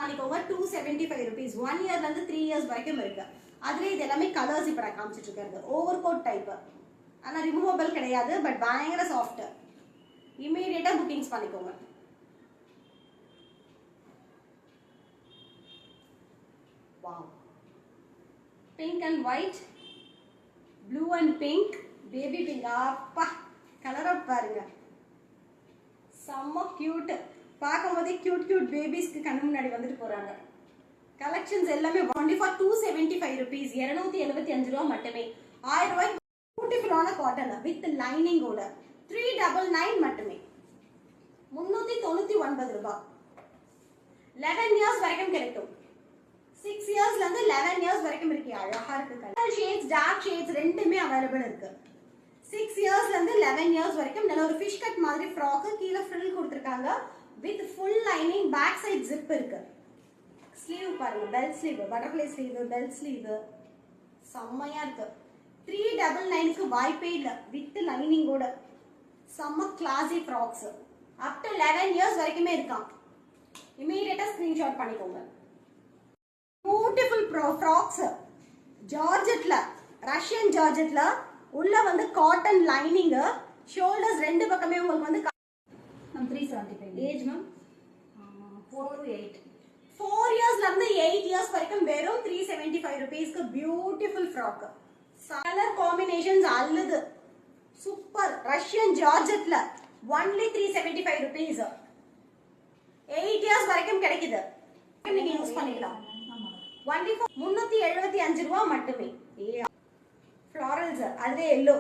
பண்ணிக்கோங்க 275 rupees 1 இயர்ல இருந்து 3 இயர்ஸ் வரைக்கும் இருக்கு. அதுல இது எல்லாமே கலர்ஸ் இப்ப நான் காமிச்சிட்டு இருக்கிறது ஓவர் கோட் டைப். ஆனா ரிமூவபிள் கிடையாது, பட் பயங்கர சாஃப்ட். இமிடியேட்டா புக்கிங்ஸ் பண்ணிக்கோங்க. Wow, pink and white, blue and pink, baby pink. அப்பா கலரை பாருங்க, செம்ம கியூட். பார்க்கும்போதே கியூட் கியூட் பேபிஸ்க்கு கண்ணு முன்னாடி வந்துட்டு போறாங்க. கலெக்ஷன்ஸ் எல்லாமே ஒன்லி ஃபார் 275 rupees 275 ரூபா மட்டுமே. 1000 ரூபாய்க்கு பியூட்டிஃபுல்லான காட்டன் வித் லைனிங்கோட 399 மட்டுமே. 399 ரூபாய். 11 இயர்ஸ் வரைக்கும் கிடைக்கும். 6 இயர்ஸ்ல இருந்து 11 இயர்ஸ் வரைக்கும் இருக்கு. அழகா இருக்கு. கலர் ஷேட்ஸ் டார்க் ஷேட்ஸ் ரெண்டுமே அவைலபிள் இருக்கு. 6 இயர்ஸ்ல இருந்து 11 இயர்ஸ் வரைக்கும். நல்ல ஒரு ஃபிஷ் கட் மாதிரி ஃப்ராக், கீழே ஃப்ரில் கொடுத்திருக்காங்க with full lining, back side zip இருக்கு. ஸ்லீவ் பாருங்க, bell sleeve, butterfly sleeve, bell sleeve செம்மையா இருக்கு. 399க்கு வாய்ப்பே இல்ல வித் லைனிங்கோட. செம்ம classy frocks up to 11 years வரைக்குமே இருக்கான். இமீடியட்டா ஸ்கிரீன்ஷாட் பண்ணிக்கோங்க. பியூட்டிஃபுல் ஃப்ராக்ஸ் ஜார்ஜெட்ல, ரஷ்யன் ஜார்ஜெட்ல, உள்ள வந்து காட்டன் லைனிங், ஷோல்டர்ஸ் ரெண்டு பக்கமே உங்களுக்கு வந்து 375 ஏஜ் மேம் 4 to 8. 4 இயர்ஸ்ல இருந்து 8 இயர்ஸ் வரைக்கும் வெறும் 375 rupeesக்கு பியூட்டிஃபுல் ஃப்ராக். கலர் காம்பினேஷன்ஸ் அல்லது சூப்பர். ரஷ்யன் ஜார்ஜெட்ல ஒன்லி 375 rupees. 8 இயர்ஸ் வரைக்கும் கிடைக்குது. நீங்க யூஸ் பண்ணிக்கலாம். ஒன்லி 375 ரூபாய் மட்டுமே. ஃப்ளாரல்ஸ் அதுவே yellow,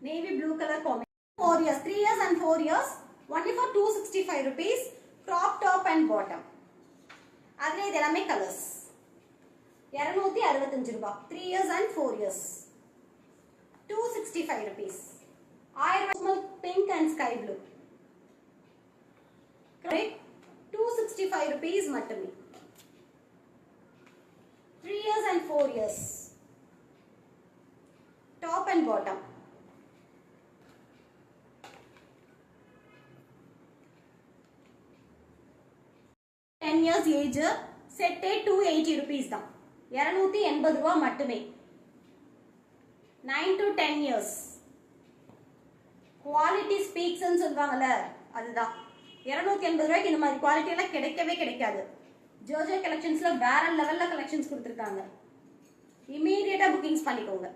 navy blue color combination. 4 years, 3 years and 4 years only for 265 rupees. Crop top and bottom. அதுல இது எல்லாமே கலர்ஸ். 265 ரூபாய். 3 years and 4 years 265 rupees. 1000 pink and sky blue. Correct? 265 rupees மட்டுமே. 3 years and 4 years top and bottom. 10 years age set 280 rupees தான். 280 ரூபாய் மட்டுமே. 9 to 10 years quality speaks ன்னு சொல்வாங்கல்ல, அதுதான். 280 ரூபாய்க்கு இந்த மாதிரி குவாலிட்டி எல்லாம் கிடைக்கவே கிடைக்காது. ஜோஜோ கலெக்ஷன்ஸ்ல வேற லெவல்ல கலெக்ஷன்ஸ் கொடுத்திருக்காங்க. இமிடியேட்டா புக்கிங்ஸ் பண்ணிக்கோங்க.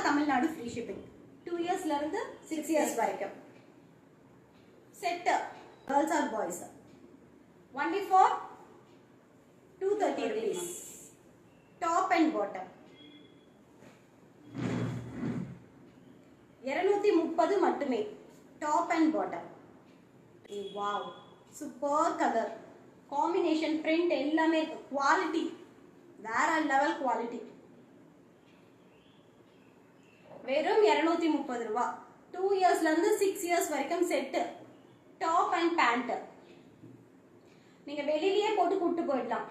Tamil Nadu free shipping. 2 இயர்ஸ்ல இருந்து 6 இயர்ஸ் வரைக்கும். Set girls or boys only for 230 rupees. Top and bottom 230 மட்டுமே. Top and bottom. Wow, super color combination, print எல்லாமே quality வேற level quality. வெறும் 230 ரூபாய். 2 இயர்ஸ்ல இருந்து 6 இயர்ஸ் வரைக்கும் செட் டாப் அண்ட் பேண்ட். நீங்க வெளியிலேயே போட்டு கூட்டு போயிடலாம்.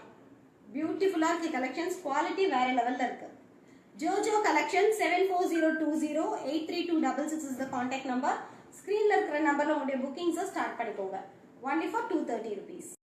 பியூட்டிஃபுல்லா இருக்கு கலெக்ஷன்ஸ். குவாலிட்டி வேற லெவல்ல இருக்கு. Jojo collection 7420832666 is the contact number. ஸ்கிரீன்ல இருக்கிற நம்பர்ல உங்களுடைய புக்கிங்ஸ் ஸ்டார்ட் பண்ணிக்கோங்க. only for 230 rupees.